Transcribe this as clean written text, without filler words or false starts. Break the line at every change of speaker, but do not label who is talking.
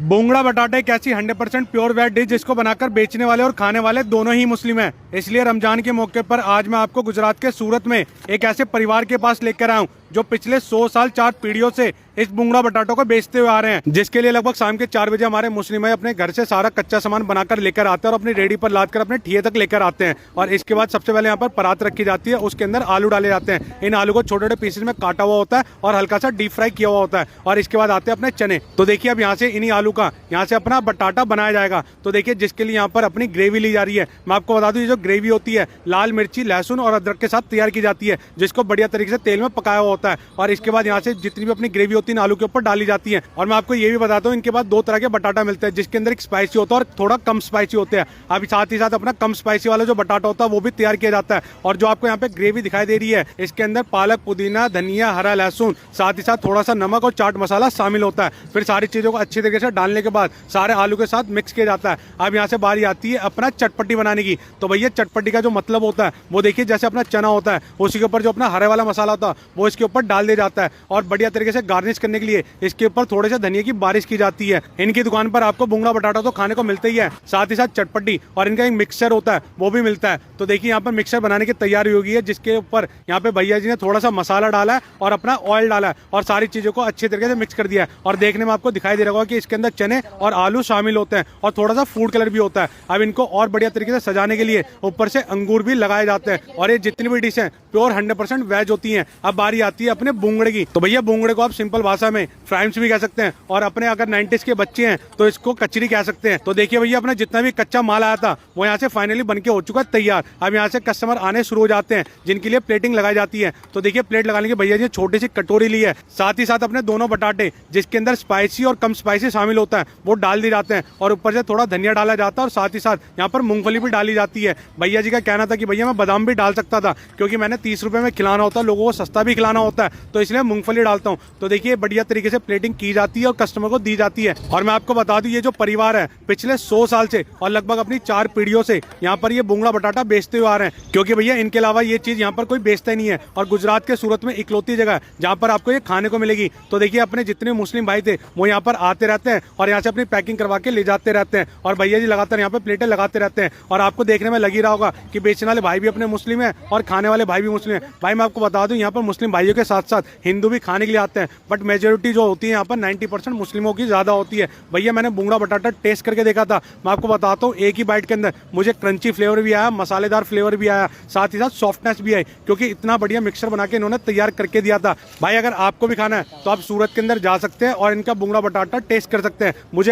बोंगड़ा बटाटा एक ऐसी 100% प्योर वेज डिश जिसको बनाकर बेचने वाले और खाने वाले दोनों ही मुस्लिम हैं। इसलिए रमजान के मौके पर आज मैं आपको गुजरात के सूरत में एक ऐसे परिवार के पास लेकर आया हूँ जो पिछले 100 साल 4 पीढ़ियों से इस बोंगड़ा बटाटों को बेचते हुए आ रहे हैं, जिसके लिए लगभग शाम के 4 बजे हमारे मुस्लिम भाई अपने घर से सारा कच्चा सामान बनाकर लेकर आते हैं और अपनी रेडी पर लाद कर अपने ठिये तक लेकर आते हैं। और इसके बाद सबसे पहले यहाँ पर परात रखी जाती है, उसके अंदर आलू डाले जाते हैं। इन आलू को छोटे छोटे पीसेस में काटा हुआ होता है और हल्का सा डीप फ्राई किया हुआ होता है। और इसके बाद आते हैं अपने चने। तो देखिए अब यहाँ से इन्हीं आलू का यहाँ से अपना बटाटा बनाया जाएगा। तो देखिए जिसके लिए यहाँ पर अपनी ग्रेवी ली जा रही है। मैं आपको बता दूं ये जो ग्रेवी होती है लाल मिर्ची, लहसुन और अदरक के साथ तैयार की जाती है, जिसको बढ़िया तरीके से तेल में पकाया हुआ होता है। और इसके बाद यहाँ से जितनी भी अपनी ग्रेवी होती है आलू के ऊपर डाली जाती है। और मैं आपको ये भी बताता हूँ इनके बाद 2 तरह के बटाटा मिलते हैं, जिसके अंदर एक स्पाइसी होता है और थोड़ा कम स्पाइसी होते हैं। अभी साथ ही साथ अपना कम स्पाइसी वाला जो बटाटा होता है वो भी तैयार किया जाता है। और जो आपको यहाँ पे ग्रेवी दिखाई दे रही है इसके अंदर पालक, पुदीना, धनिया, हरा लहसुन, साथ ही साथ थोड़ा सा नमक और चाट मसाला शामिल होता है। फिर सारी चीजों को अच्छी तरीके से डालने के बाद सारे आलू के साथ मिक्स किया जाता है। अब यहाँ से बारी आती है अपना चटपटी बनाने की। तो भैया चटपटी का जो मतलब होता है वो देखिए जैसे अपना चना होता है उसी के ऊपर जो अपना हरे वाला मसाला होता है वो इसके ऊपर डाल दिया जाता है। और बढ़िया तरीके से गार्निश करने के लिए इसके ऊपर थोड़े से धनिया की बारिश की जाती है। इनकी दुकान पर आपको बोंगड़ा बटाटा तो खाने को मिलता ही है, साथ ही साथ चटपटी और इनका एक मिक्सचर होता है वो भी मिलता है। तो देखिए यहाँ पर मिक्सचर बनाने की तैयारी हो गई है, जिसके ऊपर यहाँ पे भैया जी ने थोड़ा सा मसाला डाला है और अपना ऑयल डाला है और सारी चीजों को अच्छे तरीके से मिक्स कर दिया है। और देखने में आपको दिखाई दे रहा होगा कि इसके अंदर चने और आलू शामिल होते हैं और थोड़ा सा फूड कलर भी होता है। अब इनको और बढ़िया तरीके से सजाने के लिए ऊपर से अंगूर भी लगाए जाते हैं। और ये जितनी भी डिश है प्योर 100% वेज होती हैं। अब बारी आती है अपने बोंगड़े की। तो भैया बोंगड़े को आप सिंपल भाषा में फ्राइम्स भी कह सकते हैं और अपने अगर 90s के बच्चे हैं तो इसको कचरी कह सकते हैं। तो देखिए भैया अपना जितना भी कच्चा माल आया था वो यहाँ से फाइनली बनके हो चुका है तैयार। अब यहाँ से कस्टमर आने शुरू हो जाते हैं जिनके लिए प्लेटिंग लगाई जाती है। तो देखिए प्लेट लगाने के भैया जी छोटी सी कटोरी ली है, साथ ही साथ अपने दोनों बटाटे जिसके अंदर स्पाइसी और कम स्पाइसी शामिल होता है वो डाल दिए जाते हैं और ऊपर से थोड़ा धनिया डाला जाता है और साथ ही साथ यहाँ पर मूंगफली भी डाली जाती है। भैया जी का कहना था कि भैया मैं बादाम भी डाल सकता था क्योंकि मैंने 30 रुपए में खिलाना होता है, लोगों को सस्ता भी खिलाना होता है, तो इसलिए मूंगफली डालता हूँ। तो देखिए बढ़िया तरीके से प्लेटिंग की जाती है और कस्टमर को दी जाती है। और मैं आपको बता दूं ये जो परिवार है पिछले 100 साल से और लगभग अपनी 4 पीढ़ियों से यहाँ पर ये बोंगड़ा बटाटा बेचते हुए आ रहे हैं, क्योंकि भैया इनके अलावा ये चीज यहाँ पर कोई बेचता ही नहीं है। और गुजरात के सूरत में इकलौती जगह है जहाँ पर आपको ये खाने को मिलेगी। तो देखिए अपने जितने मुस्लिम भाई थे वो यहाँ पर आते रहते हैं और यहाँ से अपनी पैकिंग करवा के ले जाते रहते हैं। और भैया जी लगातार यहाँ पे प्लेटें लगाते रहते हैं। और आपको देखने में लग ही रहा होगा कि बेचने वाले भाई भी अपने मुस्लिम है और खाने वाले भाई भी मुस्लिम है। भाई मैं आपको बता दूं यहाँ पर मुस्लिम भाइयों के साथ साथ हिंदू भी खाने के लिए आते हैं, बट मेजोरिटी जो होती है यहाँ पर 90% मुस्लिमों की ज्यादा होती है। भैया मैंने बोंगड़ा बटाटा टेस्ट करके देखा था, मैं आपको बताता हूँ एक ही बाइट के अंदर मुझे क्रंची फ्लेवर भी आया, मसालेदार फ्लेवर भी आया, साथ ही साथ सॉफ्टनेस भी आई, क्योंकि इतना बढ़िया मिक्सर बना के इन्होंने तैयार करके दिया था। भाई अगर आपको भी खाना है तो आप सूरत के अंदर जा सकते हैं और इनका बोंगड़ा बटाटा टेस्ट कर सकते हैं। मुझे